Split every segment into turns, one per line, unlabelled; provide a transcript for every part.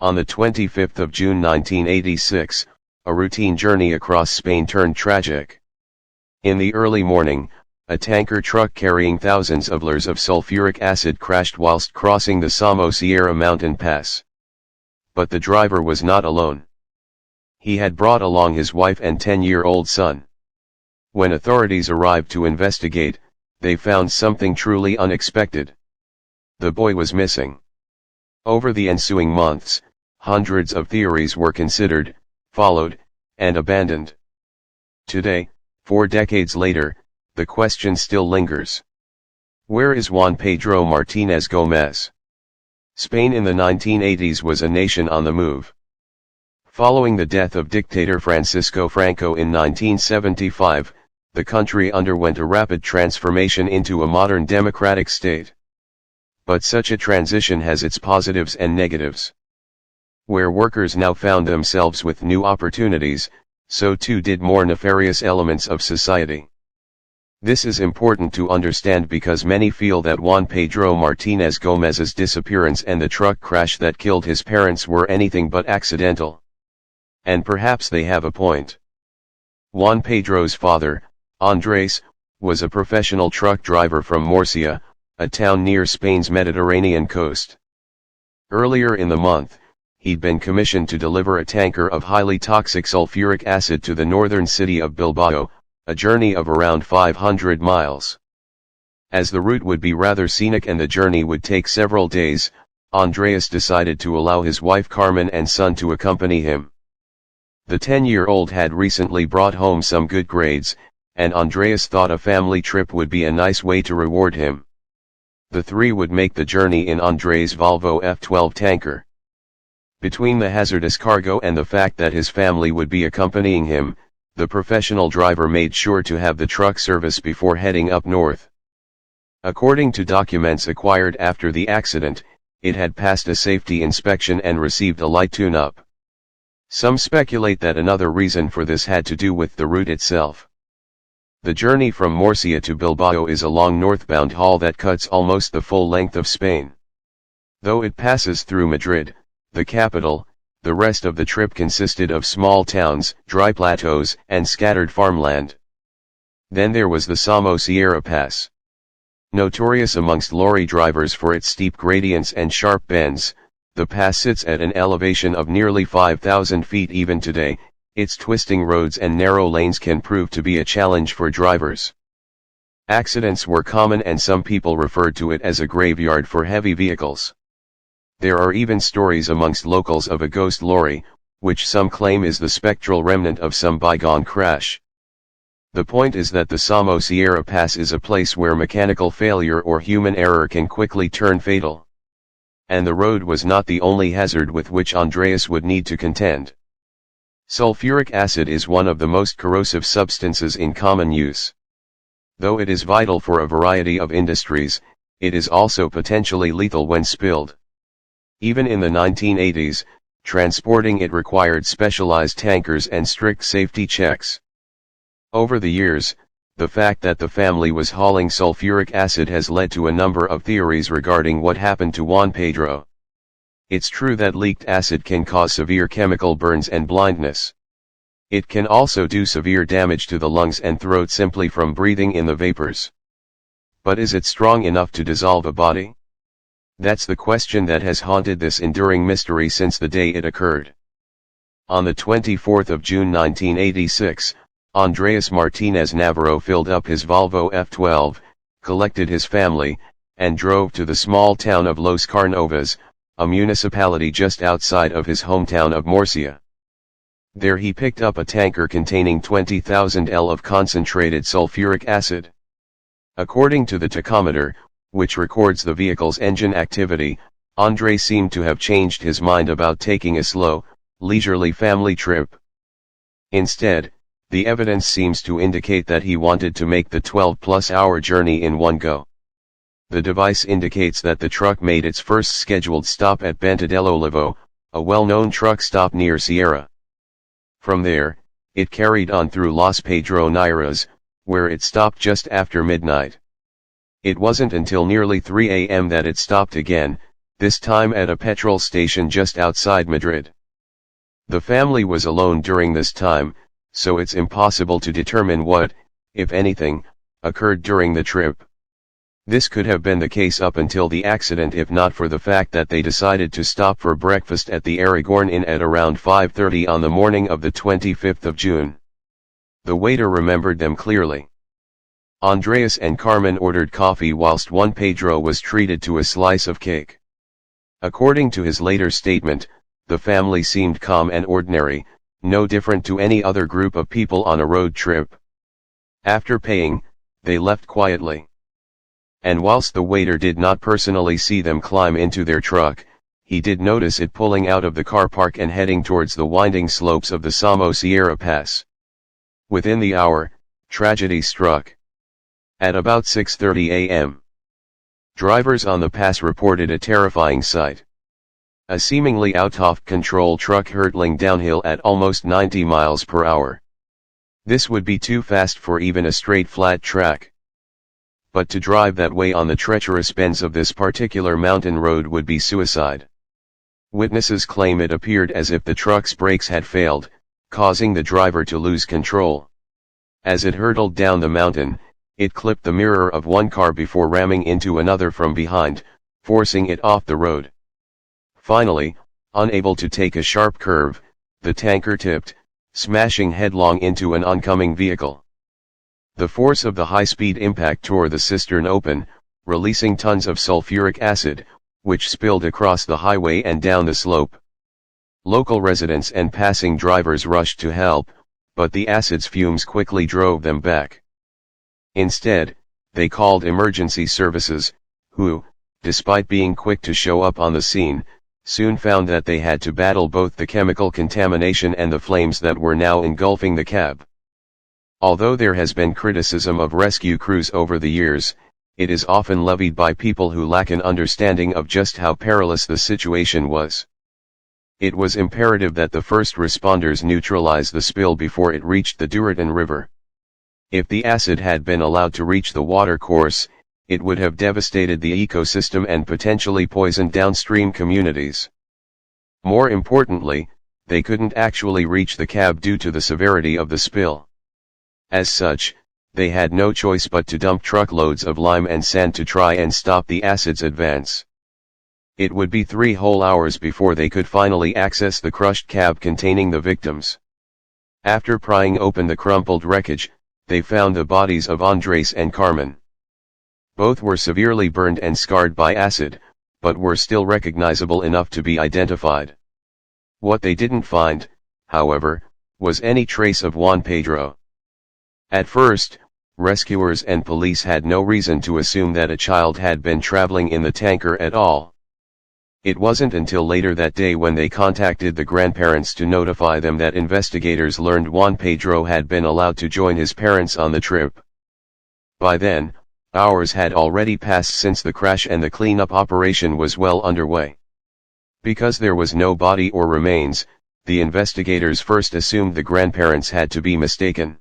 On the 25th of June 1986, a routine journey across Spain turned tragic. In the early morning, a tanker truck carrying thousands of liters of sulfuric acid crashed whilst crossing the Somo Sierra mountain pass. But the driver was not alone. He had brought along his wife and 10-year-old son. When authorities arrived to investigate, they found something truly unexpected. The boy was missing. Over the ensuing months, hundreds of theories were considered, followed, and abandoned. Today, 4 decades later, the question still lingers. Where is Juan Pedro Martinez Gomez? Spain in the 1980s was a nation on the move. Following the death of dictator Francisco Franco in 1975, the country underwent a rapid transformation into a modern democratic state. But such a transition has its positives and negatives. Where workers now found themselves with new opportunities, so too did more nefarious elements of society. This is important to understand because many feel that Juan Pedro Martinez Gomez's disappearance and the truck crash that killed his parents were anything but accidental. And perhaps they have a point. Juan Pedro's father, Andres, was a professional truck driver from Murcia, a town near Spain's Mediterranean coast. Earlier in the month, he'd been commissioned to deliver a tanker of highly toxic sulfuric acid to the northern city of Bilbao, a journey of around 500 miles. As the route would be rather scenic and the journey would take several days, Andreas decided to allow his wife Carmen and son to accompany him. The 10-year-old had recently brought home some good grades, and Andreas thought a family trip would be a nice way to reward him. The three would make the journey in Andres' Volvo F12 tanker. Between the hazardous cargo and the fact that his family would be accompanying him, the professional driver made sure to have the truck service before heading up north. According to documents acquired after the accident, it had passed a safety inspection and received a light tune-up. Some speculate that another reason for this had to do with the route itself. The journey from Murcia to Bilbao is a long northbound haul that cuts almost the full length of Spain. Though it passes through Madrid, the capital, the rest of the trip consisted of small towns, dry plateaus, and scattered farmland. Then there was the Somo Sierra Pass. Notorious amongst lorry drivers for its steep gradients and sharp bends, the pass sits at an elevation of nearly 5,000 feet even today. Its twisting roads and narrow lanes can prove to be a challenge for drivers. Accidents were common and some people referred to it as a graveyard for heavy vehicles. There are even stories amongst locals of a ghost lorry, which some claim is the spectral remnant of some bygone crash. The point is that the Somo Sierra Pass is a place where mechanical failure or human error can quickly turn fatal. And the road was not the only hazard with which Andreas would need to contend. Sulfuric acid is one of the most corrosive substances in common use. Though it is vital for a variety of industries, it is also potentially lethal when spilled. Even in the 1980s, transporting it required specialized tankers and strict safety checks. Over the years, the fact that the family was hauling sulfuric acid has led to a number of theories regarding what happened to Juan Pedro. It's true that leaked acid can cause severe chemical burns and blindness. It can also do severe damage to the lungs and throat simply from breathing in the vapors. But is it strong enough to dissolve a body? That's the question that has haunted this enduring mystery since the day it occurred. On the 24th of June 1986, Andreas Martinez Navarro filled up his Volvo F12, collected his family, and drove to the small town of Los Carnovas, a municipality just outside of his hometown of Murcia. There he picked up a tanker containing 20,000 L of concentrated sulfuric acid. According to the tachometer, which records the vehicle's engine activity, Andre seemed to have changed his mind about taking a slow, leisurely family trip. Instead, the evidence seems to indicate that he wanted to make the 12-plus-hour journey in one go. The device indicates that the truck made its first scheduled stop at Venta del Olivo, a well-known truck stop near Sierra. From there, it carried on through Los Pedroneiras, where it stopped just after midnight. It wasn't until nearly 3 a.m. that it stopped again, this time at a petrol station just outside Madrid. The family was alone during this time, so it's impossible to determine what, if anything, occurred during the trip. This could have been the case up until the accident if not for the fact that they decided to stop for breakfast at the Aragorn Inn at around 5:30 on the morning of the 25th of June. The waiter remembered them clearly. Andres and Carmen ordered coffee whilst Juan Pedro was treated to a slice of cake. According to his later statement, the family seemed calm and ordinary, no different to any other group of people on a road trip. After paying, they left quietly. And whilst the waiter did not personally see them climb into their truck, he did notice it pulling out of the car park and heading towards the winding slopes of the Somo Sierra Pass. Within the hour, tragedy struck. At about 6:30 a.m., drivers on the pass reported a terrifying sight. A seemingly out-of-control truck hurtling downhill at almost 90 miles per hour. This would be too fast for even a straight flat track. But to drive that way on the treacherous bends of this particular mountain road would be suicide. Witnesses claim it appeared as if the truck's brakes had failed, causing the driver to lose control. As it hurtled down the mountain, it clipped the mirror of one car before ramming into another from behind, forcing it off the road. Finally, unable to take a sharp curve, the tanker tipped, smashing headlong into an oncoming vehicle. The force of the high-speed impact tore the cistern open, releasing tons of sulfuric acid, which spilled across the highway and down the slope. Local residents and passing drivers rushed to help, but the acid's fumes quickly drove them back. Instead, they called emergency services, who, despite being quick to show up on the scene, soon found that they had to battle both the chemical contamination and the flames that were now engulfing the cab. Although there has been criticism of rescue crews over the years, it is often levied by people who lack an understanding of just how perilous the situation was. It was imperative that the first responders neutralize the spill before it reached the Duratón River. If the acid had been allowed to reach the watercourse, it would have devastated the ecosystem and potentially poisoned downstream communities. More importantly, they couldn't actually reach the cab due to the severity of the spill. As such, they had no choice but to dump truckloads of lime and sand to try and stop the acid's advance. It would be 3 whole hours before they could finally access the crushed cab containing the victims. After prying open the crumpled wreckage, they found the bodies of Andres and Carmen. Both were severely burned and scarred by acid, but were still recognizable enough to be identified. What they didn't find, however, was any trace of Juan Pedro. At first, rescuers and police had no reason to assume that a child had been traveling in the tanker at all. It wasn't until later that day when they contacted the grandparents to notify them that investigators learned Juan Pedro had been allowed to join his parents on the trip. By then, hours had already passed since the crash and the cleanup operation was well underway. Because there was no body or remains, the investigators first assumed the grandparents had to be mistaken.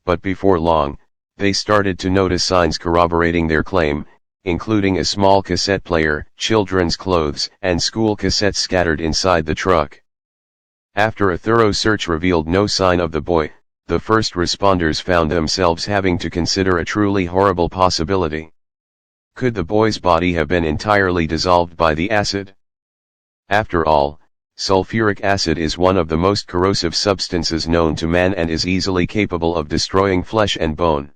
But before long, they started to notice signs corroborating their claim, including a small cassette player, children's clothes, and school cassettes scattered inside the truck. After a thorough search revealed no sign of the boy, the first responders found themselves having to consider a truly horrible possibility. Could the boy's body have been entirely dissolved by the acid? After all, sulfuric acid is one of the most corrosive substances known to man and is easily capable of destroying flesh and bone.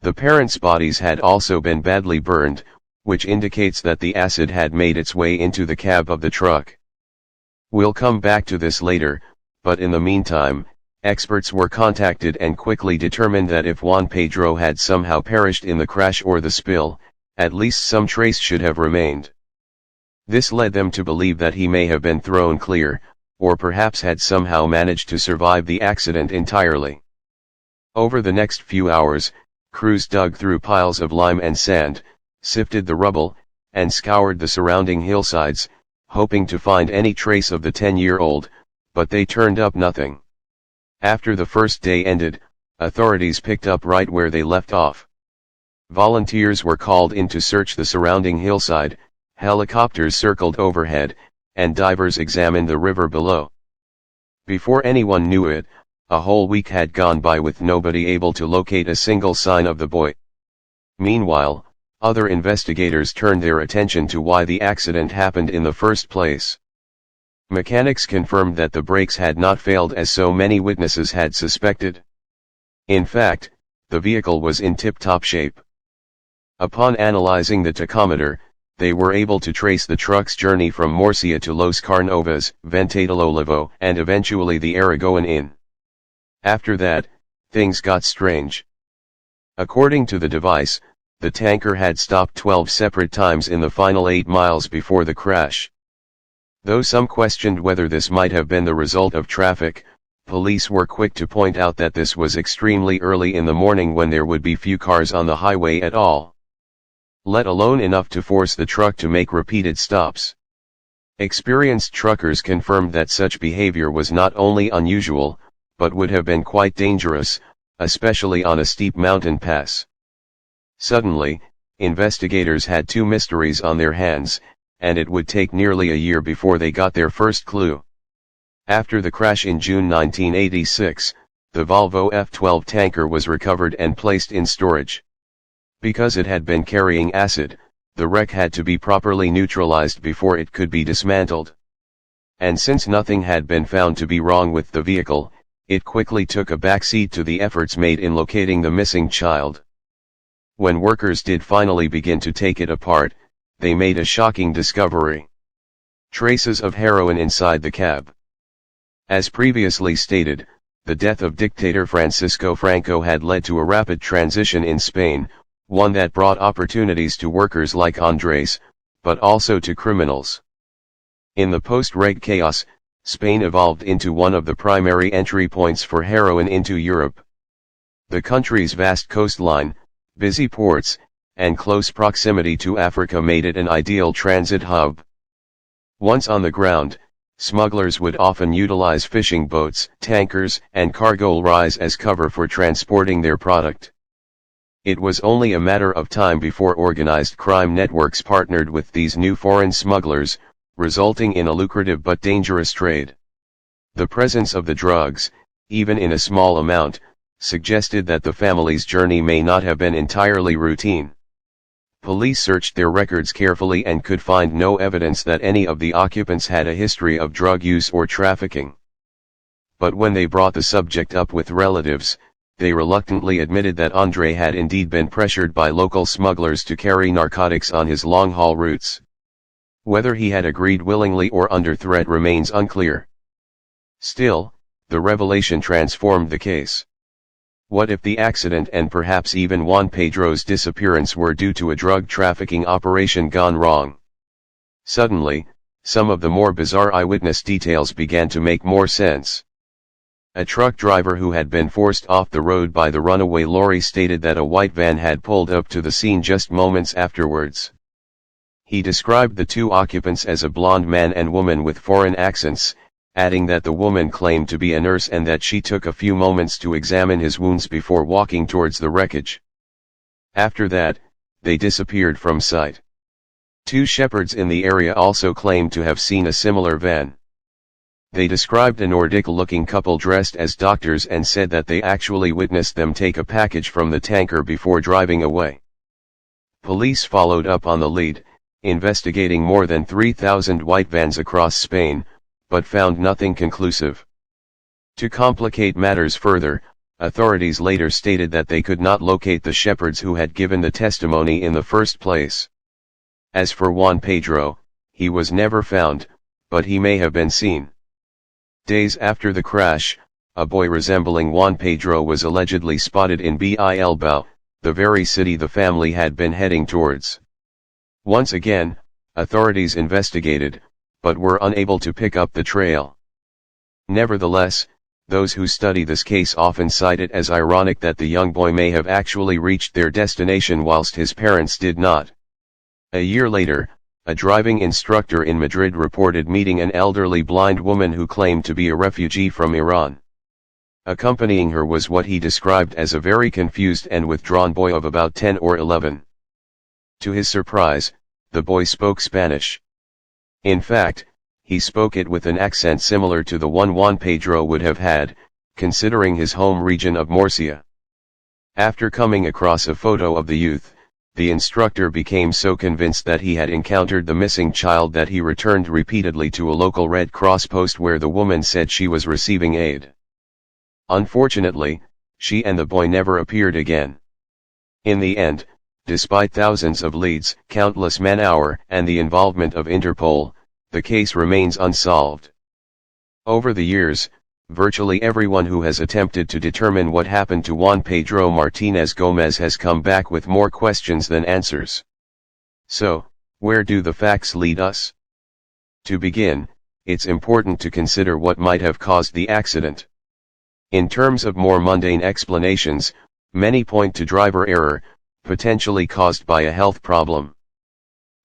The parents' bodies had also been badly burned, which indicates that the acid had made its way into the cab of the truck. We'll come back to this later, but in the meantime, experts were contacted and quickly determined that if Juan Pedro had somehow perished in the crash or the spill, at least some trace should have remained. This led them to believe that he may have been thrown clear, or perhaps had somehow managed to survive the accident entirely. Over the next few hours, crews dug through piles of lime and sand, sifted the rubble, and scoured the surrounding hillsides, hoping to find any trace of the 10-year-old, but they turned up nothing. After the first day ended, authorities picked up right where they left off. Volunteers were called in to search the surrounding hillside, Helicopters circled overhead, and divers examined the river below. Before anyone knew it, a whole week had gone by with nobody able to locate a single sign of the boy. Meanwhile, other investigators turned their attention to why the accident happened in the first place. Mechanics confirmed that the brakes had not failed as so many witnesses had suspected. In fact, the vehicle was in tip-top shape. Upon analyzing the tachometer, they were able to trace the truck's journey from Murcia to Los Carnovas, Ventadilolivo, and eventually the Aragoan Inn. After that, things got strange. According to the device, the tanker had stopped 12 separate times in the final 8 miles before the crash. Though some questioned whether this might have been the result of traffic, police were quick to point out that this was extremely early in the morning when there would be few cars on the highway at all, let alone enough to force the truck to make repeated stops. Experienced truckers confirmed that such behavior was not only unusual, but would have been quite dangerous, especially on a steep mountain pass. Suddenly, investigators had two mysteries on their hands, and it would take nearly a year before they got their first clue. After the crash in June 1986, the Volvo F12 tanker was recovered and placed in storage. Because it had been carrying acid, the wreck had to be properly neutralized before it could be dismantled. And since nothing had been found to be wrong with the vehicle, it quickly took a backseat to the efforts made in locating the missing child. When workers did finally begin to take it apart, they made a shocking discovery. Traces of heroin inside the cab. As previously stated, the death of dictator Francisco Franco had led to a rapid transition in Spain, one that brought opportunities to workers like Andrés, but also to criminals. In the post-reg chaos, Spain evolved into one of the primary entry points for heroin into Europe. The country's vast coastline, busy ports, and close proximity to Africa made it an ideal transit hub. Once on the ground, smugglers would often utilize fishing boats, tankers, and cargo lorries as cover for transporting their product. It was only a matter of time before organized crime networks partnered with these new foreign smugglers, resulting in a lucrative but dangerous trade. The presence of the drugs, even in a small amount, suggested that the family's journey may not have been entirely routine. Police searched their records carefully and could find no evidence that any of the occupants had a history of drug use or trafficking. But when they brought the subject up with relatives, they reluctantly admitted that André had indeed been pressured by local smugglers to carry narcotics on his long-haul routes. Whether he had agreed willingly or under threat remains unclear. Still, the revelation transformed the case. What if the accident and perhaps even Juan Pedro's disappearance were due to a drug trafficking operation gone wrong? Suddenly, some of the more bizarre eyewitness details began to make more sense. A truck driver who had been forced off the road by the runaway lorry stated that a white van had pulled up to the scene just moments afterwards. He described the two occupants as a blonde man and woman with foreign accents, adding that the woman claimed to be a nurse and that she took a few moments to examine his wounds before walking towards the wreckage. After that, they disappeared from sight. Two shepherds in the area also claimed to have seen a similar van. They described a Nordic-looking couple dressed as doctors and said that they actually witnessed them take a package from the tanker before driving away. Police followed up on the lead, investigating more than 3,000 white vans across Spain, but found nothing conclusive. To complicate matters further, authorities later stated that they could not locate the shepherds who had given the testimony in the first place. As for Juan Pedro, he was never found, but he may have been seen. Days after the crash, a boy resembling Juan Pedro was allegedly spotted in Bilbao, the very city the family had been heading towards. Once again, authorities investigated, but were unable to pick up the trail. Nevertheless, those who study this case often cite it as ironic that the young boy may have actually reached their destination whilst his parents did not. A year later, a driving instructor in Madrid reported meeting an elderly blind woman who claimed to be a refugee from Iran. Accompanying her was what he described as a very confused and withdrawn boy of about 10 or 11. To his surprise, the boy spoke Spanish. In fact, he spoke it with an accent similar to the one Juan Pedro would have had, considering his home region of Murcia. After coming across a photo of the youth, the instructor became so convinced that he had encountered the missing child that he returned repeatedly to a local Red Cross post where the woman said she was receiving aid. Unfortunately, she and the boy never appeared again. In the end, despite thousands of leads, countless man-hour, and the involvement of Interpol, the case remains unsolved. Over the years, virtually everyone who has attempted to determine what happened to Juan Pedro Martinez Gomez has come back with more questions than answers. So, where do the facts lead us? To begin, it's important to consider what might have caused the accident. In terms of more mundane explanations, many point to driver error, potentially caused by a health problem.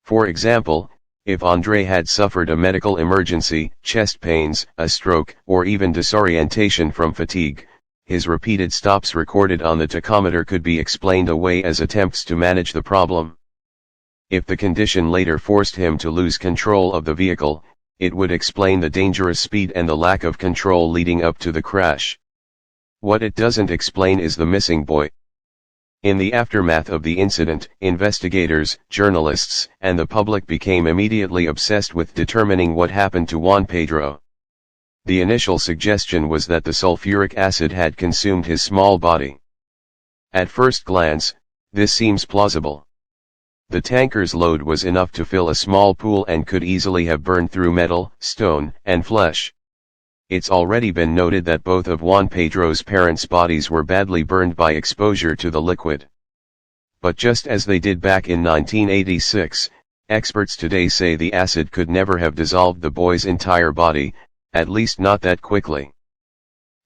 For example, if Andre had suffered a medical emergency, chest pains, a stroke, or even disorientation from fatigue, his repeated stops recorded on the tachometer could be explained away as attempts to manage the problem. If the condition later forced him to lose control of the vehicle, it would explain the dangerous speed and the lack of control leading up to the crash. What it doesn't explain is the missing boy. In the aftermath of the incident, investigators, journalists, and the public became immediately obsessed with determining what happened to Juan Pedro. The initial suggestion was that the sulfuric acid had consumed his small body. At first glance, this seems plausible. The tanker's load was enough to fill a small pool and could easily have burned through metal, stone, and flesh. It's already been noted that both of Juan Pedro's parents' bodies were badly burned by exposure to the liquid. But just as they did back in 1986, experts today say the acid could never have dissolved the boy's entire body, at least not that quickly.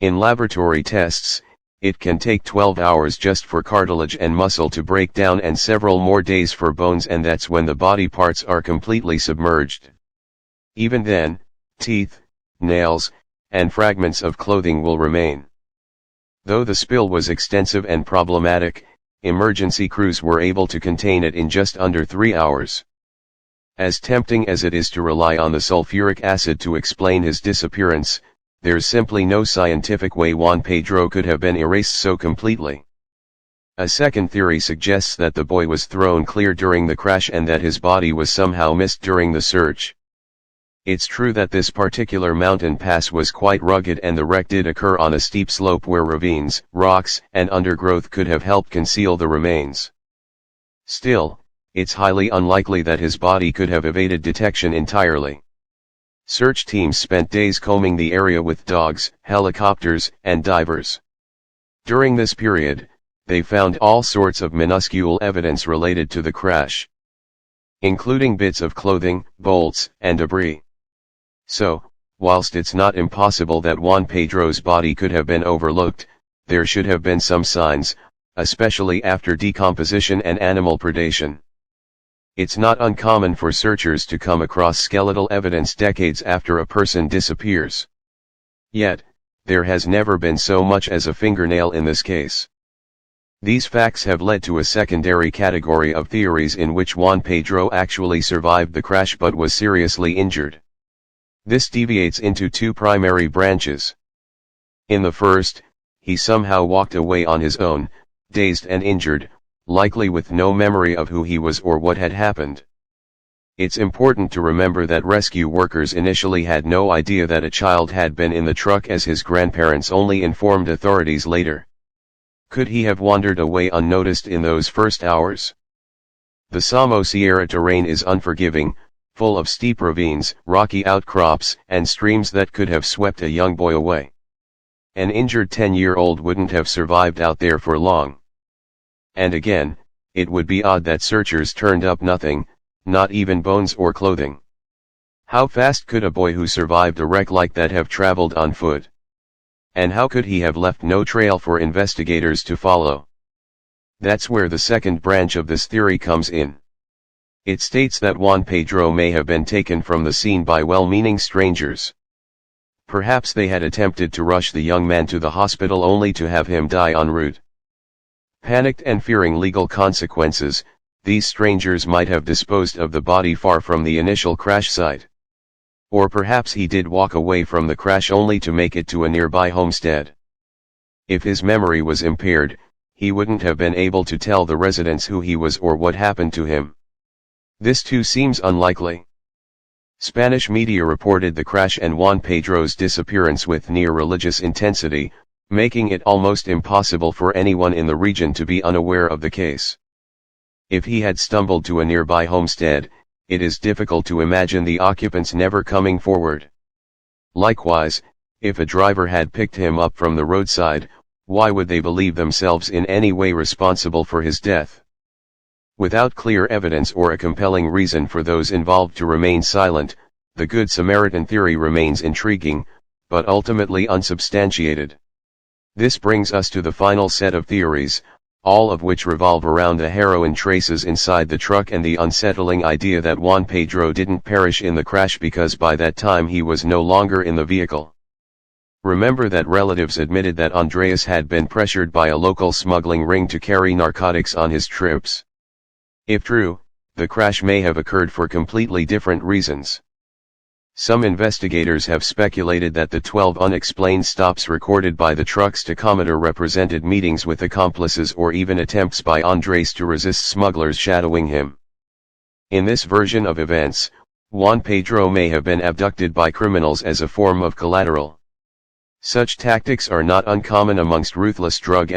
In laboratory tests, it can take 12 hours just for cartilage and muscle to break down and several more days for bones, and that's when the body parts are completely submerged. Even then, teeth, nails, and fragments of clothing will remain. Though the spill was extensive and problematic, emergency crews were able to contain it in just under 3 hours. As tempting as it is to rely on the sulfuric acid to explain his disappearance, there's simply no scientific way Juan Pedro could have been erased so completely. A second theory suggests that the boy was thrown clear during the crash and that his body was somehow missed during the search. It's true that this particular mountain pass was quite rugged and the wreck did occur on a steep slope where ravines, rocks, and undergrowth could have helped conceal the remains. Still, it's highly unlikely that his body could have evaded detection entirely. Search teams spent days combing the area with dogs, helicopters, and divers. During this period, they found all sorts of minuscule evidence related to the crash, including bits of clothing, bolts, and debris. So, whilst it's not impossible that Juan Pedro's body could have been overlooked, there should have been some signs, especially after decomposition and animal predation. It's not uncommon for searchers to come across skeletal evidence decades after a person disappears. Yet, there has never been so much as a fingernail in this case. These facts have led to a secondary category of theories in which Juan Pedro actually survived the crash but was seriously injured. This deviates into two primary branches. In the first, he somehow walked away on his own, dazed and injured, likely with no memory of who he was or what had happened. It's important to remember that rescue workers initially had no idea that a child had been in the truck, as his grandparents only informed authorities later. Could he have wandered away unnoticed in those first hours? The Somo Sierra terrain is unforgiving, full of steep ravines, rocky outcrops, and streams that could have swept a young boy away. An injured 10-year-old wouldn't have survived out there for long. And again, it would be odd that searchers turned up nothing, not even bones or clothing. How fast could a boy who survived a wreck like that have traveled on foot? And how could he have left no trail for investigators to follow? That's where the second branch of this theory comes in. It states that Juan Pedro may have been taken from the scene by well-meaning strangers. Perhaps they had attempted to rush the young man to the hospital only to have him die en route. Panicked and fearing legal consequences, these strangers might have disposed of the body far from the initial crash site. Or perhaps he did walk away from the crash only to make it to a nearby homestead. If his memory was impaired, he wouldn't have been able to tell the residents who he was or what happened to him. This too seems unlikely. Spanish media reported the crash and Juan Pedro's disappearance with near religious intensity, making it almost impossible for anyone in the region to be unaware of the case. If he had stumbled to a nearby homestead, it is difficult to imagine the occupants never coming forward. Likewise, if a driver had picked him up from the roadside, why would they believe themselves in any way responsible for his death? Without clear evidence or a compelling reason for those involved to remain silent, the Good Samaritan theory remains intriguing, but ultimately unsubstantiated. This brings us to the final set of theories, all of which revolve around the heroin traces inside the truck and the unsettling idea that Juan Pedro didn't perish in the crash because by that time he was no longer in the vehicle. Remember that relatives admitted that Andreas had been pressured by a local smuggling ring to carry narcotics on his trips. If true, the crash may have occurred for completely different reasons. Some investigators have speculated that the 12 unexplained stops recorded by the truck's tachometer represented meetings with accomplices or even attempts by Andres to resist smugglers shadowing him. In this version of events, Juan Pedro may have been abducted by criminals as a form of collateral. Such tactics are not uncommon amongst ruthless drug